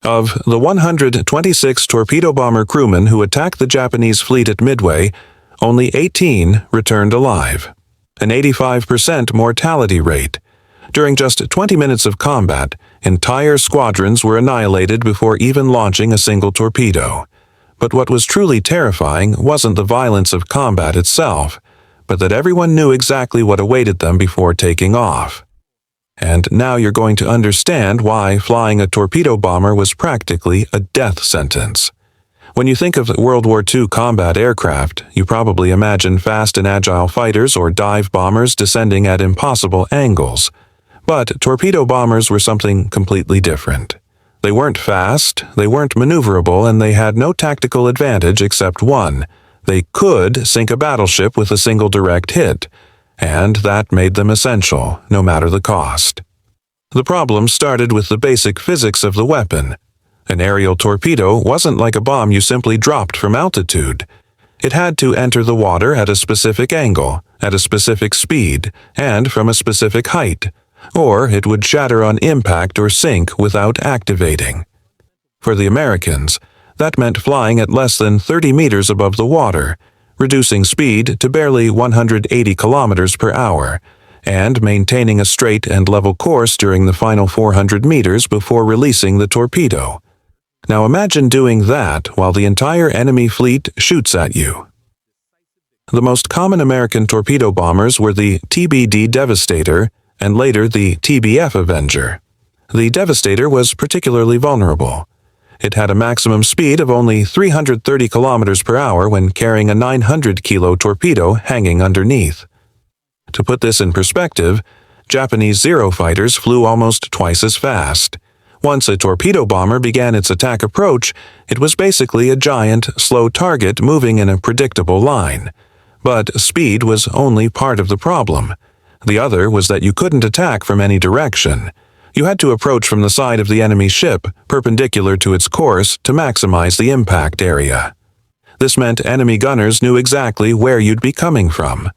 Of the 126 torpedo bomber crewmen who attacked the Japanese fleet at Midway, only 18 returned alive, an 85% mortality rate. During just 20 minutes of combat, entire squadrons were annihilated before even launching a single torpedo. But what was truly terrifying wasn't the violence of combat itself, but that everyone knew exactly what awaited them before taking off. And now you're going to understand why flying a torpedo bomber was practically a death sentence. When you think of World War II combat aircraft, you probably imagine fast and agile fighters or dive bombers descending at impossible angles. But torpedo bombers were something completely different. They weren't fast, they weren't maneuverable, and they had no tactical advantage except one. They could sink a battleship with a single direct hit, and that made them essential, no matter the cost. The problem started with the basic physics of the weapon. An aerial torpedo wasn't like a bomb you simply dropped from altitude. It had to enter the water at a specific angle, at a specific speed, and from a specific height, or it would shatter on impact or sink without activating. For the Americans, that meant flying at less than 30 meters above the water, reducing speed to barely 180 kilometers per hour, and maintaining a straight and level course during the final 400 meters before releasing the torpedo. Now imagine doing that while the entire enemy fleet shoots at you. The most common American torpedo bombers were the TBD Devastator and later the TBF Avenger. The Devastator was particularly vulnerable. It had a maximum speed of only 330 kilometers per hour when carrying a 900-kilo torpedo hanging underneath. To put this in perspective, Japanese Zero fighters flew almost twice as fast. Once a torpedo bomber began its attack approach, it was basically a giant, slow target moving in a predictable line. But speed was only part of the problem. The other was that you couldn't attack from any direction. You had to approach from the side of the enemy ship, perpendicular to its course, to maximize the impact area. This meant enemy gunners knew exactly where you'd be coming from.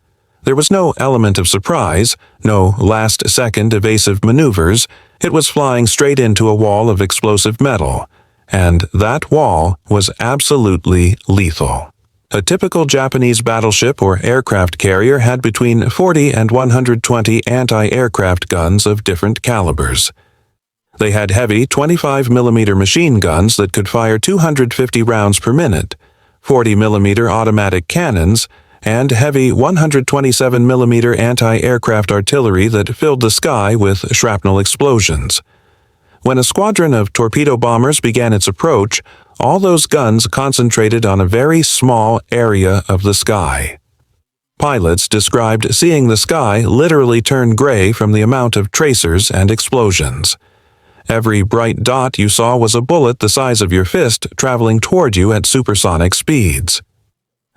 There was no element of surprise, no last-second evasive maneuvers. It was flying straight into a wall of explosive metal, and that wall was absolutely lethal. A typical Japanese battleship or aircraft carrier had between 40 and 120 anti-aircraft guns of different calibers. They had heavy 25mm machine guns that could fire 250 rounds per minute, 40mm automatic cannons, and heavy 127mm anti-aircraft artillery that filled the sky with shrapnel explosions. When a squadron of torpedo bombers began its approach, all those guns concentrated on a very small area of the sky. Pilots described seeing the sky literally turn gray from the amount of tracers and explosions. Every bright dot you saw was a bullet the size of your fist traveling toward you at supersonic speeds.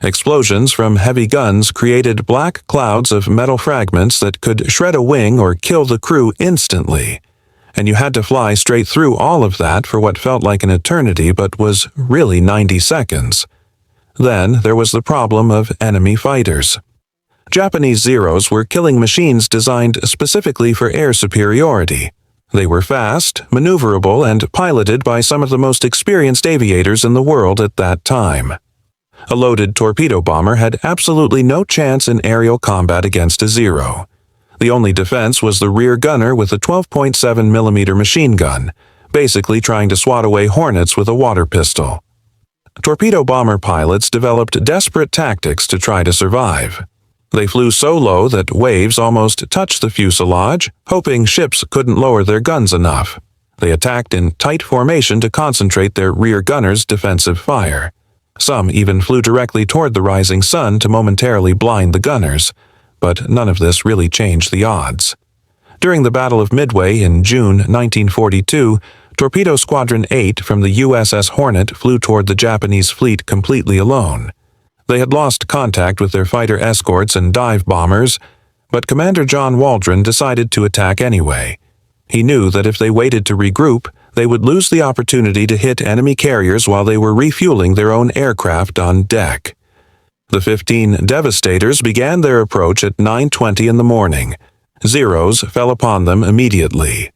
Explosions from heavy guns created black clouds of metal fragments that could shred a wing or kill the crew instantly. And you had to fly straight through all of that for what felt like an eternity but was really 90 seconds. Then there was the problem of enemy fighters. Japanese Zeros were killing machines designed specifically for air superiority. They were fast, maneuverable, and piloted by some of the most experienced aviators in the world at that time. A loaded torpedo bomber had absolutely no chance in aerial combat against a Zero. The only defense was the rear gunner with a 12.7mm machine gun, basically trying to swat away Hornets with a water pistol. Torpedo bomber pilots developed desperate tactics to try to survive. They flew so low that waves almost touched the fuselage, hoping ships couldn't lower their guns enough. They attacked in tight formation to concentrate their rear gunners' defensive fire. Some even flew directly toward the rising sun to momentarily blind the gunners. But none of this really changed the odds. During the Battle of Midway in June 1942, Torpedo Squadron 8 from the USS Hornet flew toward the Japanese fleet completely alone. They had lost contact with their fighter escorts and dive bombers, but Commander John Waldron decided to attack anyway. He knew that if they waited to regroup, they would lose the opportunity to hit enemy carriers while they were refueling their own aircraft on deck. The 15 Devastators began their approach at 9:20 in the morning. Zeros fell upon them immediately.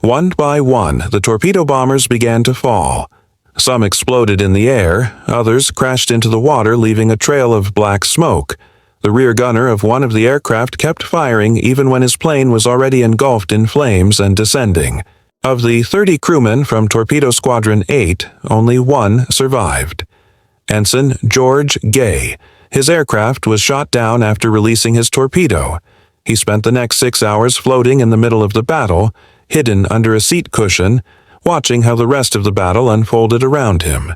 One by one, the torpedo bombers began to fall. Some exploded in the air, others crashed into the water, leaving a trail of black smoke. The rear gunner of one of the aircraft kept firing even when his plane was already engulfed in flames and descending. Of the 30 crewmen from Torpedo Squadron 8, only one survived. Ensign George Gay. His aircraft was shot down after releasing his torpedo. He spent the next 6 hours floating in the middle of the battle, hidden under a seat cushion, watching how the rest of the battle unfolded around him.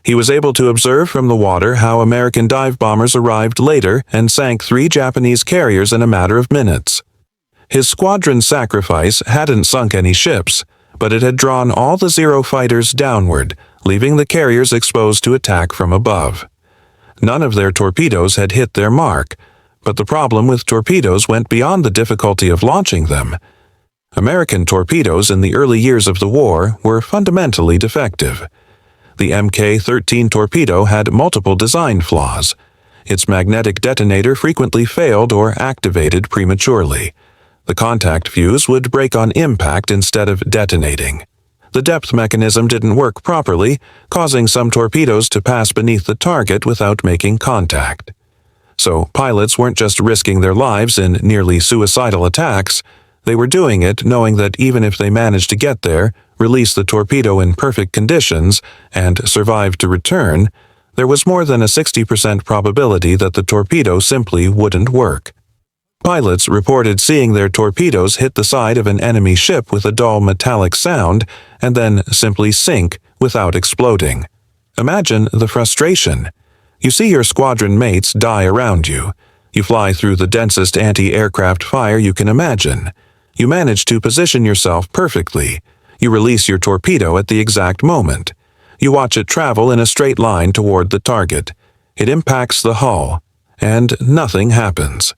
He was able to observe from the water how American dive bombers arrived later and sank 3 Japanese carriers in a matter of minutes. His squadron's sacrifice hadn't sunk any ships, but it had drawn all the Zero fighters downward, leaving the carriers exposed to attack from above. None of their torpedoes had hit their mark, but the problem with torpedoes went beyond the difficulty of launching them. American torpedoes in the early years of the war were fundamentally defective. The Mk-13 torpedo had multiple design flaws. Its magnetic detonator frequently failed or activated prematurely. The contact fuse would break on impact instead of detonating. The depth mechanism didn't work properly, causing some torpedoes to pass beneath the target without making contact. So pilots weren't just risking their lives in nearly suicidal attacks. They were doing it knowing that even if they managed to get there, release the torpedo in perfect conditions, and survive to return, there was more than a 60% probability that the torpedo simply wouldn't work. Pilots reported seeing their torpedoes hit the side of an enemy ship with a dull metallic sound and then simply sink without exploding. Imagine the frustration. You see your squadron mates die around you. You fly through the densest anti-aircraft fire you can imagine. You manage to position yourself perfectly. You release your torpedo at the exact moment. You watch it travel in a straight line toward the target. It impacts the hull, and nothing happens.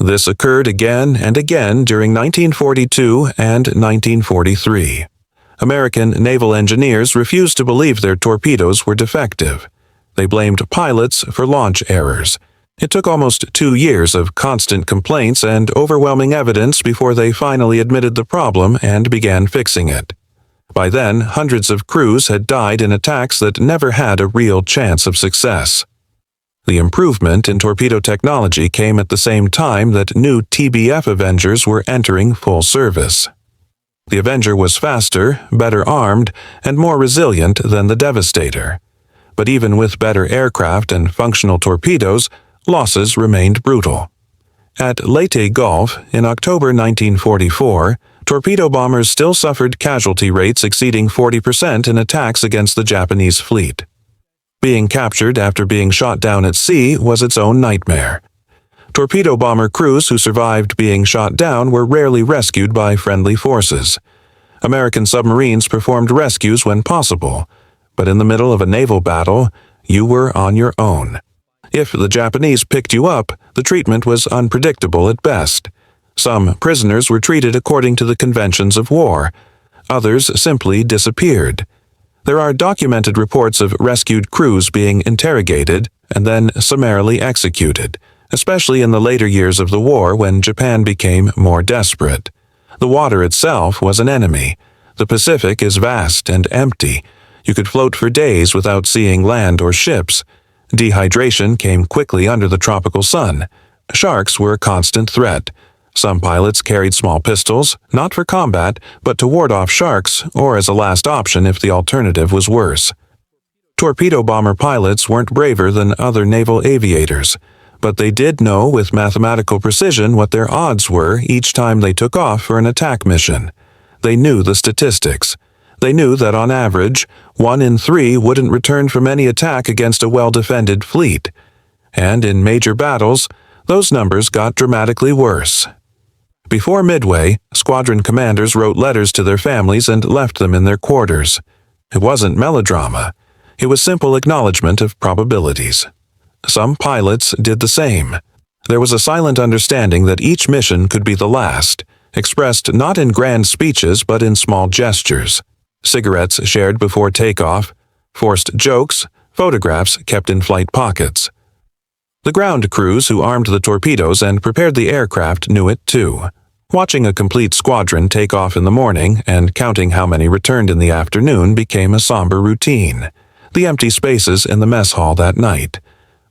This occurred again and again during 1942 and 1943. American naval engineers refused to believe their torpedoes were defective. They blamed pilots for launch errors. It took almost 2 years of constant complaints and overwhelming evidence before they finally admitted the problem and began fixing it. By then, hundreds of crews had died in attacks that never had a real chance of success. The improvement in torpedo technology came at the same time that new TBF Avengers were entering full service. The Avenger was faster, better armed, and more resilient than the Devastator. But even with better aircraft and functional torpedoes, losses remained brutal. At Leyte Gulf, in October 1944, torpedo bombers still suffered casualty rates exceeding 40% in attacks against the Japanese fleet. Being captured after being shot down at sea was its own nightmare. Torpedo bomber crews who survived being shot down were rarely rescued by friendly forces. American submarines performed rescues when possible, but in the middle of a naval battle, you were on your own. If the Japanese picked you up, the treatment was unpredictable at best. Some prisoners were treated according to the conventions of war. Others simply disappeared. There are documented reports of rescued crews being interrogated and then summarily executed, especially in the later years of the war when Japan became more desperate. The water itself was an enemy. The Pacific is vast and empty. You could float for days without seeing land or ships. Dehydration came quickly under the tropical sun. Sharks were a constant threat. Some pilots carried small pistols, not for combat, but to ward off sharks or as a last option if the alternative was worse. Torpedo bomber pilots weren't braver than other naval aviators, but they did know with mathematical precision what their odds were each time they took off for an attack mission. They knew the statistics. They knew that on average, 1 in 3 wouldn't return from any attack against a well-defended fleet. And in major battles, those numbers got dramatically worse. Before Midway, squadron commanders wrote letters to their families and left them in their quarters. It wasn't melodrama. It was simple acknowledgement of probabilities. Some pilots did the same. There was a silent understanding that each mission could be the last, expressed not in grand speeches but in small gestures. Cigarettes shared before takeoff, forced jokes, photographs kept in flight pockets. The ground crews who armed the torpedoes and prepared the aircraft knew it too. Watching a complete squadron take off in the morning and counting how many returned in the afternoon became a somber routine. The empty spaces in the mess hall that night.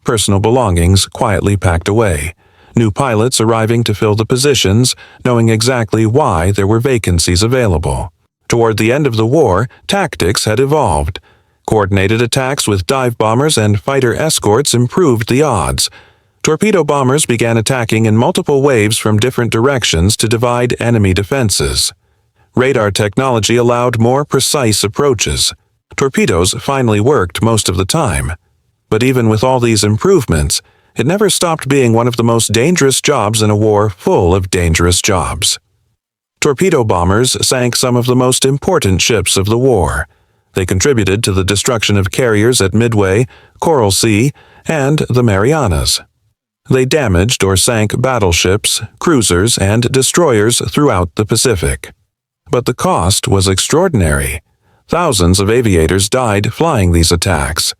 Personal belongings quietly packed away. New pilots arriving to fill the positions, knowing exactly why there were vacancies available. Toward the end of the war, tactics had evolved. Coordinated attacks with dive bombers and fighter escorts improved the odds. Torpedo bombers began attacking in multiple waves from different directions to divide enemy defenses. Radar technology allowed more precise approaches. Torpedoes finally worked most of the time. But even with all these improvements, it never stopped being one of the most dangerous jobs in a war full of dangerous jobs. Torpedo bombers sank some of the most important ships of the war. They contributed to the destruction of carriers at Midway, Coral Sea, and the Marianas. They damaged or sank battleships, cruisers, and destroyers throughout the Pacific. But the cost was extraordinary. Thousands of aviators died flying these attacks.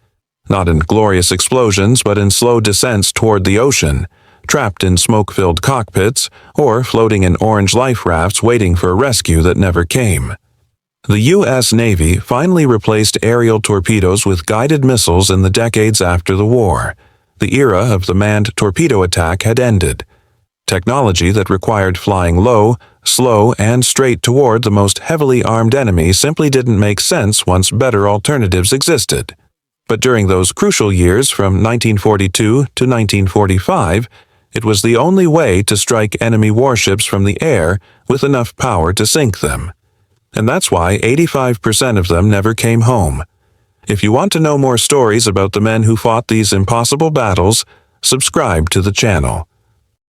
Not in glorious explosions, but in slow descents toward the ocean, trapped in smoke-filled cockpits, or floating in orange life rafts waiting for a rescue that never came. The U.S. Navy finally replaced aerial torpedoes with guided missiles in the decades after the war. The era of the manned torpedo attack had ended. Technology that required flying low, slow, and straight toward the most heavily armed enemy simply didn't make sense once better alternatives existed. But during those crucial years from 1942 to 1945, it was the only way to strike enemy warships from the air with enough power to sink them. And that's why 85% of them never came home. If you want to know more stories about the men who fought these impossible battles, subscribe to the channel.